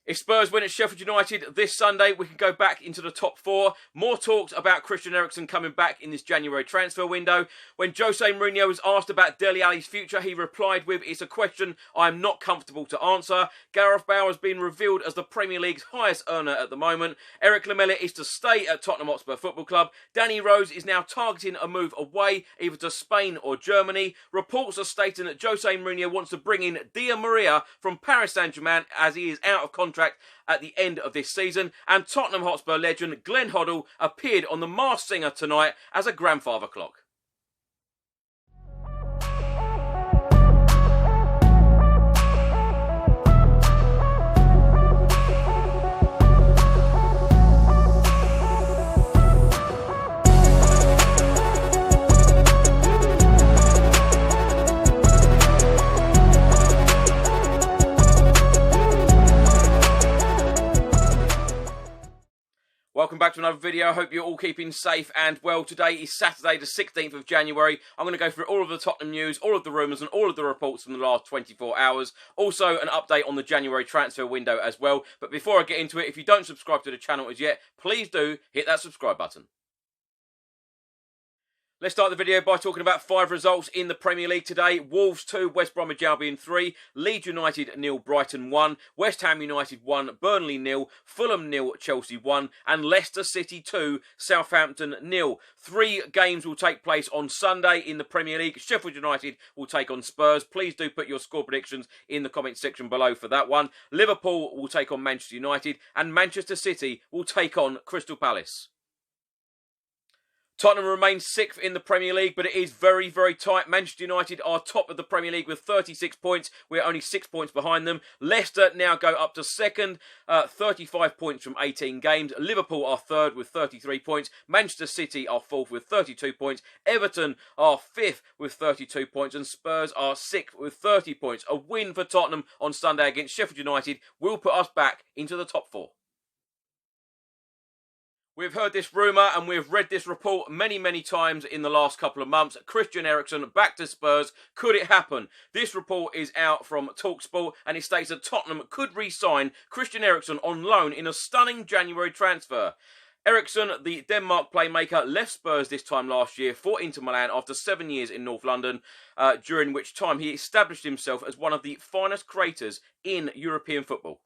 If Spurs win at Sheffield United this Sunday, we can go back into the top four. More talks about Christian Eriksen coming back in this January transfer window. When Jose Mourinho was asked about Dele Alli's future, he replied with, "It's a question I am not comfortable to answer." Gareth Bale has been revealed as the Premier League's highest earner at the moment. Eric Lamela is to stay at Tottenham Hotspur Football Club. Danny Rose is now targeting a move away, either to Spain or Germany. Reports are stating that Jose Mourinho wants to bring in Di Maria from Paris Saint-Germain as he is out of contract at the end of this season, and Tottenham Hotspur legend Glenn Hoddle appeared on The Masked Singer tonight as a grandfather clock. Welcome back to another video. I hope you're all keeping safe and well. Today is Saturday the 16th of January. I'm going to go through all of the Tottenham news, all of the rumours and all of the reports from the last 24 hours. Also an update on the January transfer window as well. But before I get into it, if you don't subscribe to the channel as yet, please do hit that subscribe button. Let's start the video by talking about 5 results in the Premier League today. Wolves 2, West Bromwich Albion 3, Leeds United 0, Brighton 1, West Ham United 1, Burnley 0, Fulham 0, Chelsea 1, and Leicester City 2, Southampton 0. 3 games will take place on Sunday in the Premier League. Sheffield United will take on Spurs. Please do put your score predictions in the comment section below for that one. Liverpool will take on Manchester United, and Manchester City will take on Crystal Palace. Tottenham remains 6th in the Premier League, but it is very, very tight. Manchester United are top of the Premier League with 36 points. We're only 6 points behind them. Leicester now go up to 2nd, 35 points from 18 games. Liverpool are 3rd with 33 points. Manchester City are 4th with 32 points. Everton are 5th with 32 points. And Spurs are 6th with 30 points. A win for Tottenham on Sunday against Sheffield United will put us back into the top 4. We've heard this rumour and we've read this report many, many times in the last couple of months. Christian Eriksen back to Spurs. Could it happen? This report is out from TalkSport and it states that Tottenham could re-sign Christian Eriksen on loan in a stunning January transfer. Eriksen, the Denmark playmaker, left Spurs this time last year for Inter Milan after 7 years in North London, during which time he established himself as one of the finest creators in European football.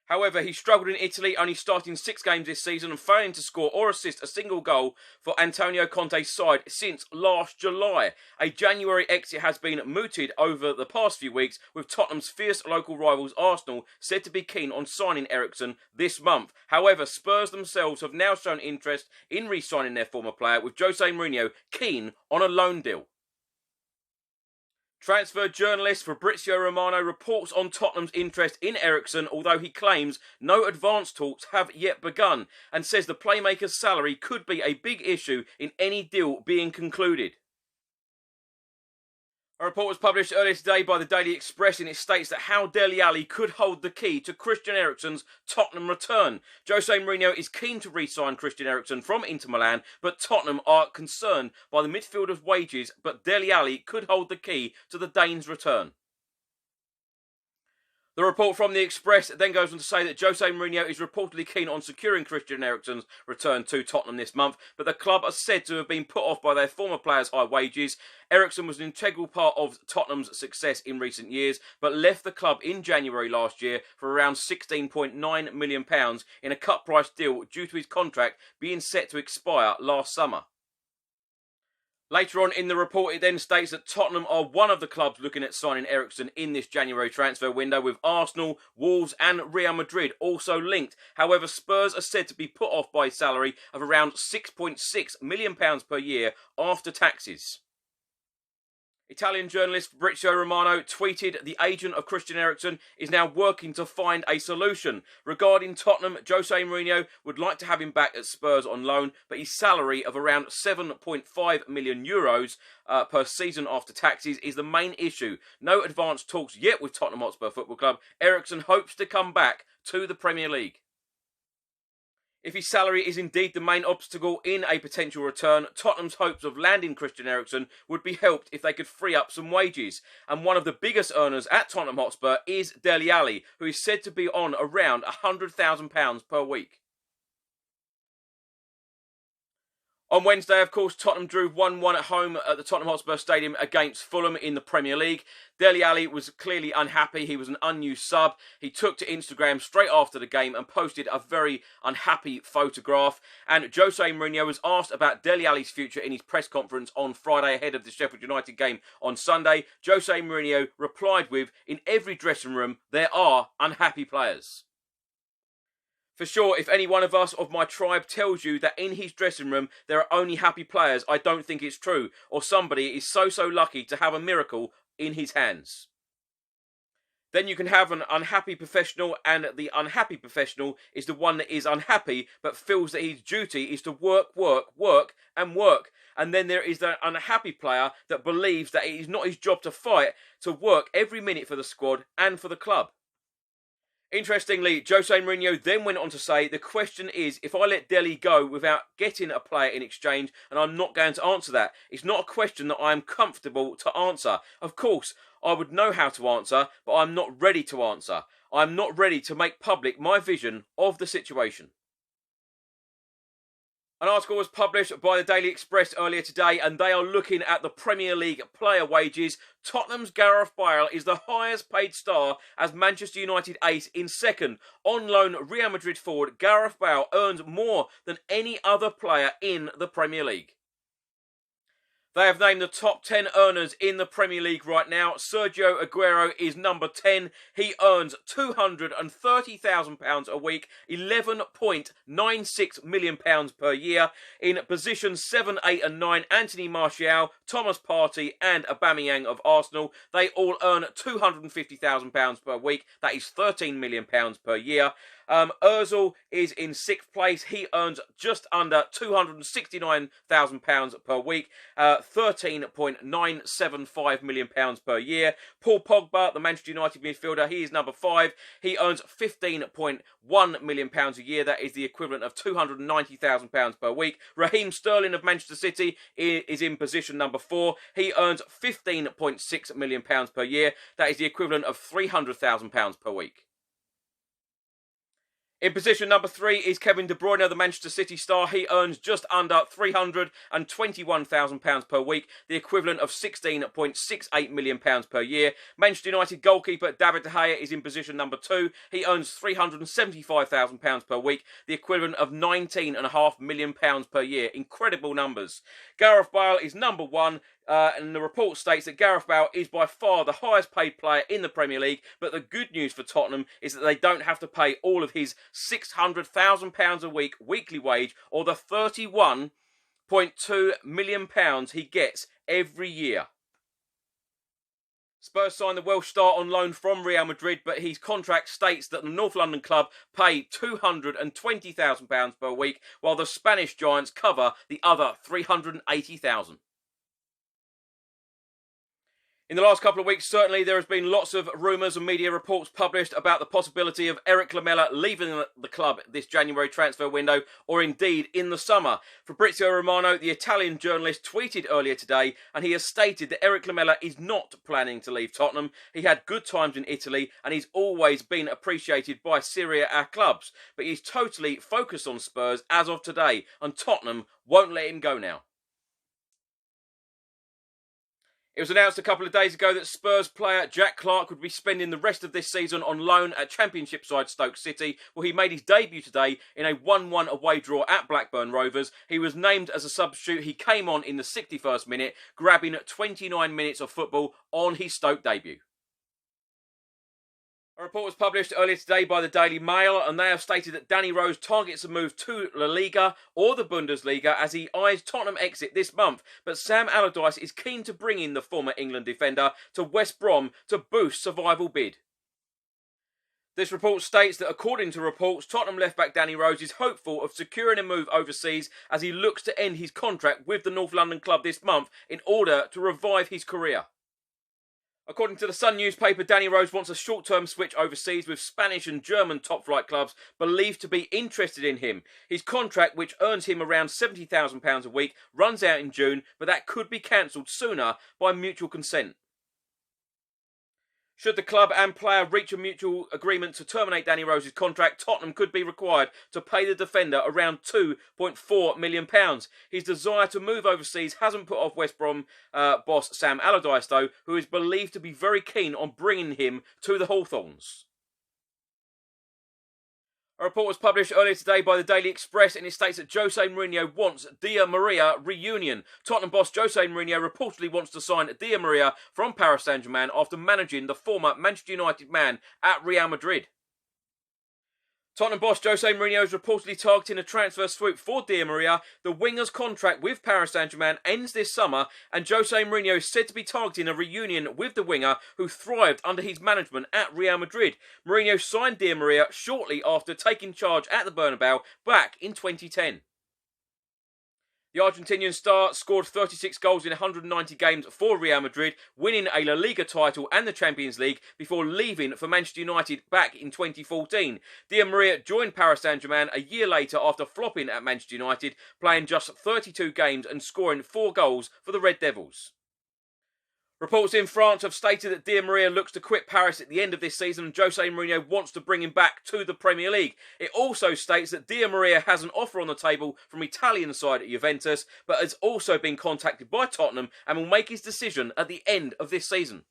However, he struggled in Italy, only starting 6 games this season and failing to score or assist a single goal for Antonio Conte's side since last July. A January exit has been mooted over the past few weeks, with Tottenham's fierce local rivals Arsenal said to be keen on signing Eriksen this month. However, Spurs themselves have now shown interest in re-signing their former player, with Jose Mourinho keen on a loan deal. Transfer journalist Fabrizio Romano reports on Tottenham's interest in Eriksen, although he claims no advance talks have yet begun, and says the playmaker's salary could be a big issue in any deal being concluded. A report was published earlier today by the Daily Express and it states that how Dele Alli could hold the key to Christian Eriksen's Tottenham return. Jose Mourinho is keen to re-sign Christian Eriksen from Inter Milan, but Tottenham are concerned by the midfielder's wages, but Dele Alli could hold the key to the Dane's return. The report from the Express then goes on to say that Jose Mourinho is reportedly keen on securing Christian Eriksen's return to Tottenham this month, but the club are said to have been put off by their former players' high wages. Eriksen was an integral part of Tottenham's success in recent years, but left the club in January last year for around £16.9 million in a cut-price deal due to his contract being set to expire last summer. Later on in the report, it then states that Tottenham are one of the clubs looking at signing Eriksen in this January transfer window, with Arsenal, Wolves and Real Madrid also linked. However, Spurs are said to be put off by a salary of around £6.6 million per year after taxes. Italian journalist Fabrizio Romano tweeted, "The agent of Christian Eriksen is now working to find a solution. Regarding Tottenham, Jose Mourinho would like to have him back at Spurs on loan, but his salary of around €7.5 million per season after taxes is the main issue. No advanced talks yet with Tottenham Hotspur Football Club. Eriksen hopes to come back to the Premier League." If his salary is indeed the main obstacle in a potential return, Tottenham's hopes of landing Christian Eriksen would be helped if they could free up some wages. And one of the biggest earners at Tottenham Hotspur is Dele Alli, who is said to be on around £100,000 per week. On Wednesday, of course, Tottenham drew 1-1 at home at the Tottenham Hotspur Stadium against Fulham in the Premier League. Dele Alli was clearly unhappy. He was an unused sub. He took to Instagram straight after the game and posted a very unhappy photograph. And Jose Mourinho was asked about Dele Alli's future in his press conference on Friday ahead of the Sheffield United game on Sunday. Jose Mourinho replied with, "In every dressing room, there are unhappy players." For sure, if any one of us of my tribe tells you that in his dressing room there are only happy players, I don't think it's true. Or somebody is so lucky to have a miracle in his hands. Then you can have an unhappy professional, and the unhappy professional is the one that is unhappy but feels that his duty is to work. And then there is the unhappy player that believes that it is not his job to fight, to work every minute for the squad and for the club. Interestingly, Jose Mourinho then went on to say, the question is, if I let Dele go without getting a player in exchange, and I'm not going to answer that. It's not a question that I am comfortable to answer. Of course, I would know how to answer, but I'm not ready to answer. I'm not ready to make public my vision of the situation. An article was published by the Daily Express earlier today, and they are looking at the Premier League player wages. Tottenham's Gareth Bale is the highest paid star as Manchester United ace in second. On loan Real Madrid forward Gareth Bale earns more than any other player in the Premier League. They have named the top 10 earners in the Premier League right now. Sergio Aguero is number 10. He earns £230,000 a week, £11.96 million per year. In positions 7, 8 and 9, Anthony Martial, Thomas Partey and Aubameyang of Arsenal. They all earn £250,000 per week. That is £13 million per year. Ozil is in 6th place. He earns just under £269,000 per week, £13.975 million per year. Paul Pogba, the Manchester United midfielder, he is number 5. He earns £15.1 million a year. That is the equivalent of £290,000 per week. Raheem Sterling of Manchester City is in position number 4. He earns £15.6 million per year. That is the equivalent of £300,000 per week. In position number 3 is Kevin De Bruyne, the Manchester City star. He earns just under £321,000 per week, the equivalent of £16.68 million per year. Manchester United goalkeeper David De Gea is in position number 2. He earns £375,000 per week, the equivalent of £19.5 million per year. Incredible numbers. Gareth Bale is number 1. And the report states that Gareth Bale is by far the highest paid player in the Premier League, but the good news for Tottenham is that they don't have to pay all of his £600,000 a week weekly wage, or the £31.2 million he gets every year. Spurs signed the Welsh star on loan from Real Madrid, but his contract states that the North London club pay £220,000 per week, while the Spanish giants cover the other £380,000. In the last couple of weeks, certainly there has been lots of rumours and media reports published about the possibility of Eric Lamela leaving the club this January transfer window, or indeed in the summer. Fabrizio Romano, the Italian journalist, tweeted earlier today, and he has stated that Eric Lamela is not planning to leave Tottenham. He had good times in Italy, and he's always been appreciated by Serie A clubs. But he's totally focused on Spurs as of today, and Tottenham won't let him go now. It was announced a couple of days ago that Spurs player Jack Clarke would be spending the rest of this season on loan at Championship side Stoke City. Well, he made his debut today in a 1-1 away draw at Blackburn Rovers. He was named as a substitute. He came on in the 61st minute, grabbing 29 minutes of football on his Stoke debut. A report was published earlier today by the Daily Mail, and they have stated that Danny Rose targets a move to La Liga or the Bundesliga as he eyes Tottenham exit this month. But Sam Allardyce is keen to bring in the former England defender to West Brom to boost survival bid. This report states that according to reports, Tottenham left-back Danny Rose is hopeful of securing a move overseas as he looks to end his contract with the North London club this month in order to revive his career. According to the Sun newspaper, Danny Rose wants a short-term switch overseas, with Spanish and German top-flight clubs believed to be interested in him. His contract, which earns him around £70,000 a week, runs out in June, but that could be cancelled sooner by mutual consent. Should the club and player reach a mutual agreement to terminate Danny Rose's contract, Tottenham could be required to pay the defender around £2.4 million. His desire to move overseas hasn't put off West Brom boss Sam Allardyce, though, who is believed to be very keen on bringing him to the Hawthorns. A report was published earlier today by the Daily Express, and it states that Jose Mourinho wants Di Maria reunion. Tottenham boss Jose Mourinho reportedly wants to sign Di Maria from Paris Saint-Germain after managing the former Manchester United man at Real Madrid. Tottenham boss Jose Mourinho is reportedly targeting a transfer swoop for Di Maria. The winger's contract with Paris Saint-Germain ends this summer, and Jose Mourinho is said to be targeting a reunion with the winger who thrived under his management at Real Madrid. Mourinho signed Di Maria shortly after taking charge at the Bernabeu back in 2010. The Argentinian star scored 36 goals in 190 games for Real Madrid, winning a La Liga title and the Champions League before leaving for Manchester United back in 2014. Di Maria joined Paris Saint-Germain a year later after flopping at Manchester United, playing just 32 games and scoring 4 goals for the Red Devils. Reports in France have stated that Di Maria looks to quit Paris at the end of this season, and Jose Mourinho wants to bring him back to the Premier League. It also states that Di Maria has an offer on the table from Italian side at Juventus, but has also been contacted by Tottenham and will make his decision at the end of this season.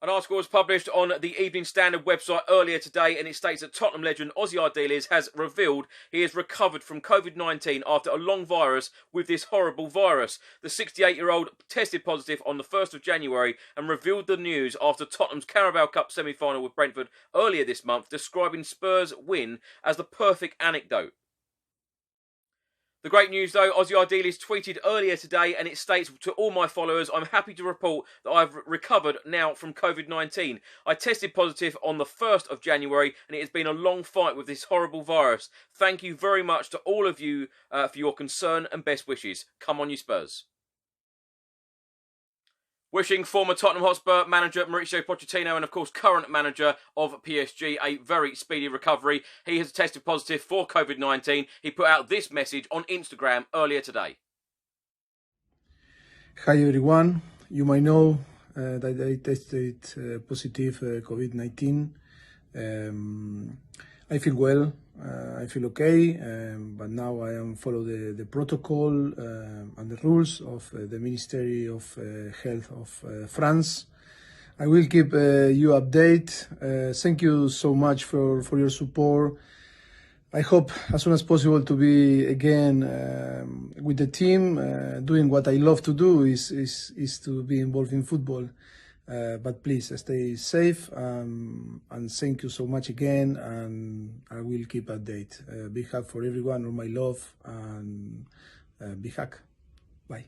An article was published on the Evening Standard website earlier today, and it states that Tottenham legend Ossie Ardiles has revealed he has recovered from COVID-19 after a long virus with this horrible virus. The 68-year-old tested positive on the 1st of January and revealed the news after Tottenham's Carabao Cup semi-final with Brentford earlier this month, describing Spurs' win as the perfect anecdote. The great news, though, Ossie Ardiles tweeted earlier today, and it states, to all my followers, I'm happy to report that I've recovered now from COVID-19. I tested positive on the 1st of January, and it has been a long fight with this horrible virus. Thank you very much to all of you for your concern and best wishes. Come on, you Spurs. Wishing former Tottenham Hotspur manager Mauricio Pochettino and, of course, current manager of PSG a very speedy recovery. He has tested positive for COVID-19. He put out this message on Instagram earlier today. Hi everyone. You might know that I tested positive COVID-19. I feel well. I feel okay, but now I am follow the protocol and the rules of the Ministry of Health of France. I will keep you update. Thank you so much for your support. I hope as soon as possible to be again with the team. Doing what I love to do is to be involved in football. But please stay safe, and thank you so much again, and I will keep update. Big hug for everyone, all my love, and big hug. Bye.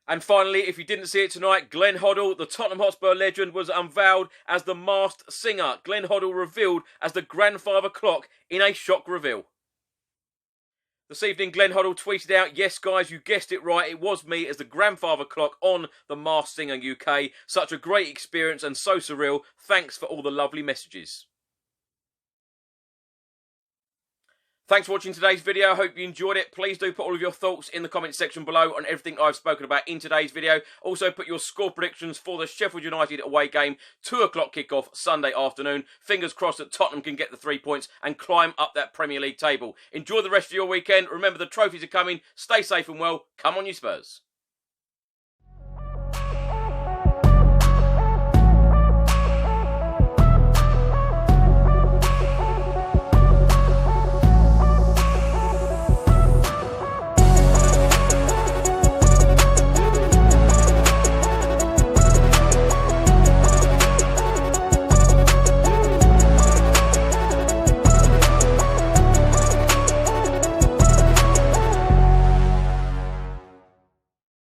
And finally, if you didn't see it tonight, Glenn Hoddle, the Tottenham Hotspur legend, was unveiled as the masked singer. Glenn Hoddle revealed as the grandfather clock in a shock reveal. This evening, Glenn Hoddle tweeted out, yes, guys, you guessed it right. It was me as the grandfather clock on The Masked Singer UK. Such a great experience and so surreal. Thanks for all the lovely messages. Thanks for watching today's video. I hope you enjoyed it. Please do put all of your thoughts in the comments section below on everything I've spoken about in today's video. Also, put your score predictions for the Sheffield United away game, 2 o'clock kickoff Sunday afternoon. Fingers crossed that Tottenham can get the 3 points and climb up that Premier League table. Enjoy the rest of your weekend. Remember, the trophies are coming. Stay safe and well. Come on, you Spurs.